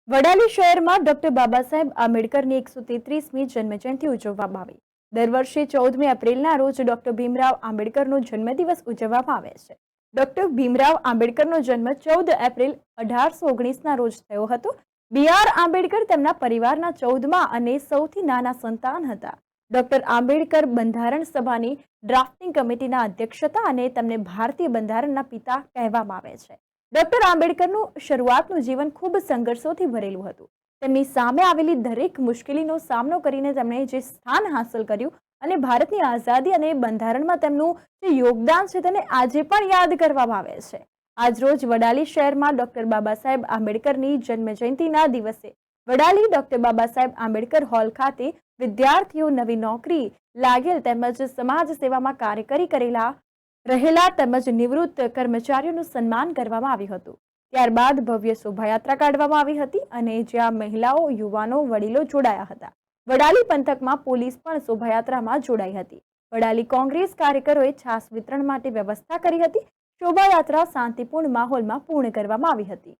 વડાલી શહેરમાં ડોક્ટર બાબા સાહેબ આંબેડકરની 133મી જન્મજયંતિ ઉજવવામાં આવી। દર વર્ષે 14મી એપ્રિલના રોજ ડોક્ટર ભીમરાવ આંબેડકરનો જન્મદિવસ ઉજવવામાં આવે છે। ડોક્ટર ભીમરાવ આંબેડકરનો જન્મ 14 એપ્રિલ 1819ના રોજ થયો હતો। બી.આર. આંબેડકર તેમના પરિવારના 14મા અને સૌથી નાના સંતાન હતા। ડોક્ટર આંબેડકર બંધારણ સભાની ડ્રાફ્ટિંગ કમિટીના અધ્યક્ષ હતા અને તેમને ભારતીય બંધારણના પિતા કહેવામાં આવે છે। ડોક્ટર આંબેડકરનું શરૂઆતનું જીવન ખૂબ સંઘર્ષોથી ભરેલું હતું। તેમની સામે આવેલી દરેક મુશ્કેલીનો સામનો કરીને તેમણે જે સ્થાન હાંસલ કર્યું અને ભારતની આઝાદી અને બંધારણમાં તેમનું જે યોગદાન છે તેને આજે પણ યાદ કરવામાં આવે છે। આજરોજ વડાલી શહેરમાં ડોક્ટર બાબા સાહેબ આંબેડકરની જન્મજયંતિના દિવસે વડાલી ડોક્ટર બાબા સાહેબ આંબેડકર હોલ ખાતે વિદ્યાર્થીઓ નવી નોકરી લાગેલ તેમજ સમાજ સેવામાં કાર્ય રહેલા તેમજ નિવૃત્ત કર્મચારીઓનું સન્માન કરવામાં આવ્યું હતું। ત્યારબાદ ભવ્ય શોભાયાત્રા કાઢવામાં આવી હતી અને જ્યાં મહિલાઓ, યુવાનો, વડીલો જોડાયા હતા। વડાલી પંથકમાં પોલીસ પણ શોભાયાત્રામાં જોડાઈ હતી। વડાલી કોંગ્રેસ કાર્યકરોએ છાસ વિતરણ માટે વ્યવસ્થા કરી હતી। શોભાયાત્રા શાંતિપૂર્ણ માહોલમાં પૂર્ણ કરવામાં આવી હતી।